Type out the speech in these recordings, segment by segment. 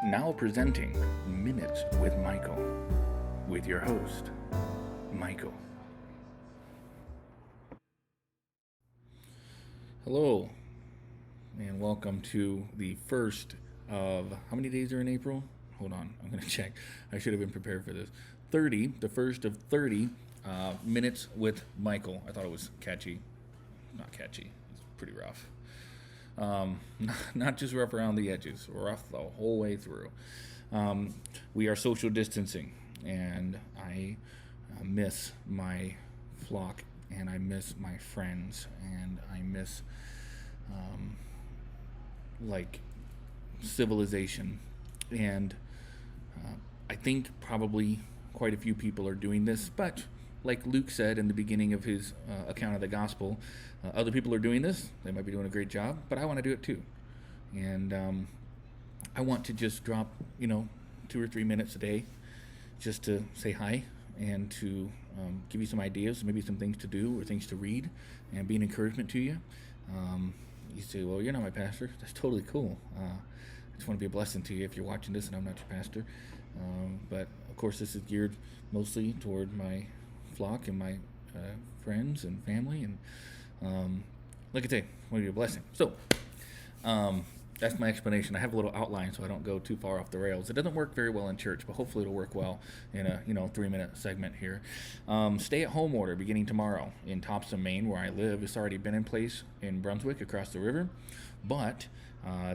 Now presenting Minutes with Michael, with your host, Michael. Hello, and welcome to the first of, how many days are in April? Hold on, I'm going to check. I should have been prepared for this. The first of 30 Minutes with Michael. I thought it was catchy. Not catchy, it's pretty rough. Not just rough around the edges, rough the whole way through. We are social distancing, and I miss my flock, and I miss my friends, and I miss civilization. And I think probably quite a few people are doing this, but like Luke said in the beginning of his account of the gospel, other people are doing this. They might be doing a great job, but I want to do it too. And I want to just drop, 2 or 3 minutes a day just to say hi and to give you some ideas, maybe some things to do or things to read, and be an encouragement to you. You say, well, you're not my pastor. That's totally cool. I just want to be a blessing to you if you're watching this and I'm not your pastor. But of course, this is geared mostly toward my flock and my friends and family, and like I say, I want to be a blessing. So that's my explanation. I have a little outline so I don't go too far off the rails. It doesn't work very well in church, but hopefully it'll work well in a 3-minute segment here. Stay-at-home order beginning tomorrow in Topsom, Maine, where I live. It's already been in place in Brunswick across the river, but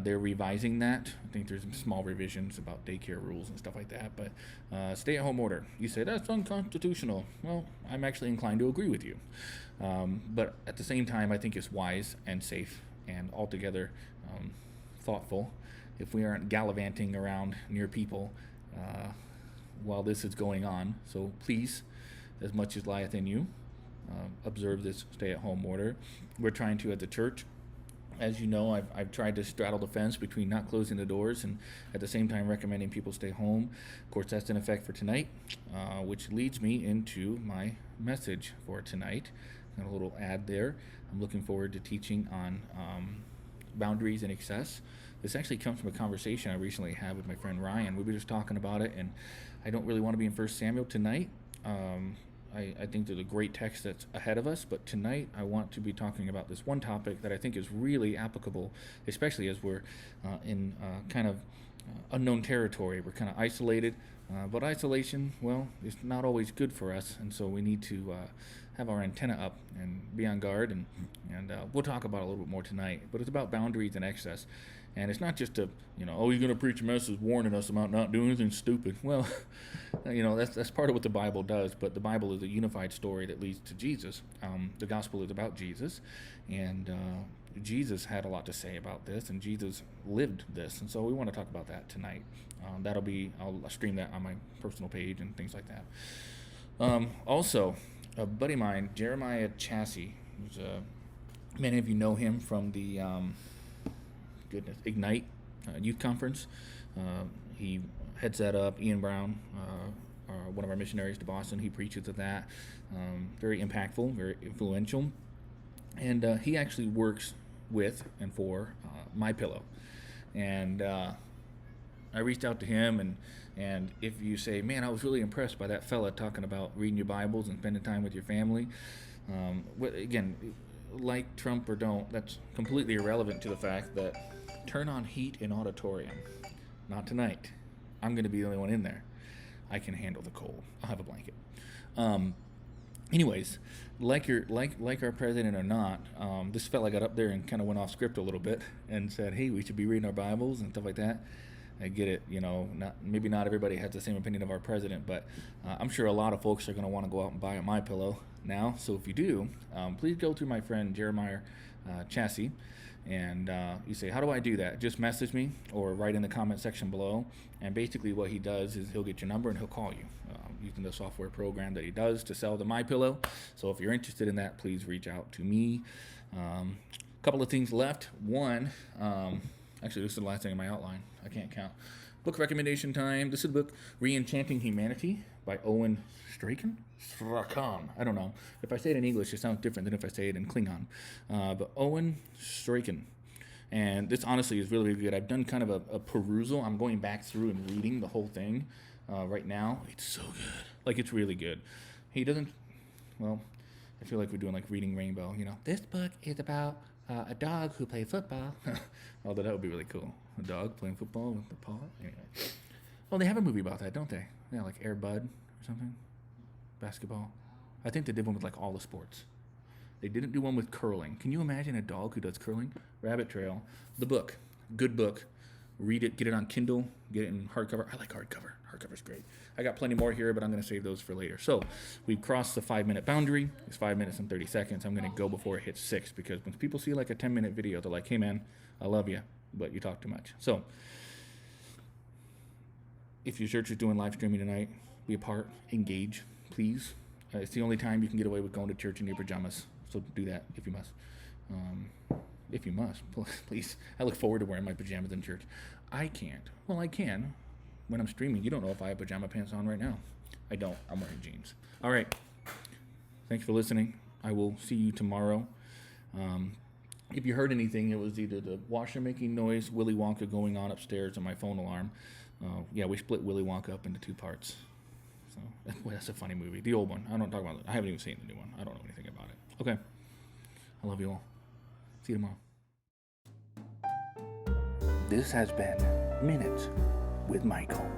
they're revising that. I think there's some small revisions about daycare rules and stuff like that, but stay-at-home order. You say, that's unconstitutional. Well, I'm actually inclined to agree with you. But at the same time, I think it's wise and safe and altogether thoughtful if we aren't gallivanting around near people while this is going on. So please, as much as lieth in you, observe this stay-at-home order. We're trying to, at the church, as you know, I've tried to straddle the fence between not closing the doors and at the same time recommending people stay home. Of course, that's in effect for tonight, which leads me into my message for tonight. Got a little ad there. I'm looking forward to teaching on boundaries and excess. This actually comes from a conversation I recently had with my friend Ryan. We were just talking about it, and I don't really want to be in 1 Samuel tonight. I think there's a great text that's ahead of us, but tonight I want to be talking about this one topic that I think is really applicable, especially as we're in kind of unknown territory. We're kind of isolated, but isolation, well, is not always good for us, and so we need to have our antenna up and be on guard, and we'll talk about it a little bit more tonight. But it's about boundaries and excess. And it's not just you're going to preach a message warning us about not doing anything stupid. Well, that's part of what the Bible does, but the Bible is a unified story that leads to Jesus. The gospel is about Jesus, and Jesus had a lot to say about this, and Jesus lived this, and so we want to talk about that tonight. I'll stream that on my personal page and things like that. Also, a buddy of mine, Jeremiah Chassie, who's many of you know him from the Ignite youth conference. He heads that up. Ian Brown, one of our missionaries to Boston, he preaches at that. Very impactful, very influential, and he actually works with and for MyPillow. And I reached out to him, and if you say, man, I was really impressed by that fella talking about reading your Bibles and spending time with your family. Again, like Trump or don't, that's completely irrelevant to the fact that turn on heat in auditorium. Not tonight. I'm going to be the only one in there. I can handle the cold. I'll have a blanket. Anyways, like our president or not, this fella got up there and kind of went off script a little bit and said, hey, we should be reading our Bibles and stuff like that. I get it, maybe not everybody has the same opinion of our president, but I'm sure a lot of folks are going to want to go out and buy a MyPillow now. So if you do, please go through my friend Jeremiah Chassie, and you say, how do I do that? Just message me or write in the comment section below. And basically what he does is he'll get your number and he'll call you using the software program that he does to sell the MyPillow. So if you're interested in that, please reach out to me. A couple of things left. One, actually, this is the last thing in my outline. I can't count. Book recommendation time. This is the book Re-Enchanting Humanity by Owen Strachan? I don't know. If I say it in English, it sounds different than if I say it in Klingon. But Owen Strachan. And this honestly is really, really good. I've done kind of a perusal. I'm going back through and reading the whole thing right now. It's so good. Like, it's really good. He doesn't, well, I feel like we're doing like Reading Rainbow. This book is about a dog who plays football. Although that would be really cool. A dog playing football with the paw. Anyway. Well, they have a movie about that, don't they? Yeah, like Air Bud or something. Basketball. I think they did one with like all the sports. They didn't do one with curling. Can you imagine a dog who does curling? Rabbit Trail. The book. Good book. Read it. Get it on Kindle. Get it in hardcover. I like hardcover. Hardcover's great. I got plenty more here, but I'm going to save those for later. So we've crossed the 5-minute boundary. It's 5 minutes and 30 seconds. I'm going to go before it hits 6 because when people see like a 10-minute video, they're like, hey, man, I love you, but you talk too much. So if your church is doing live streaming tonight, be a part. Engage, please. It's the only time you can get away with going to church in your pajamas. So do that if you must. If you must, please. I look forward to wearing my pajamas in church. I can't. Well, I can when I'm streaming. You don't know if I have pajama pants on right now. I don't. I'm wearing jeans. All right. Thanks for listening. I will see you tomorrow. If you heard anything, it was either the washer making noise, Willy Wonka going on upstairs, and my phone alarm. We split Willy Wonka up into 2 parts. So that's a funny movie. The old one. I don't talk about it. I haven't even seen the new one. I don't know anything about it. Okay. I love you all. See you tomorrow. This has been Minutes with Michael.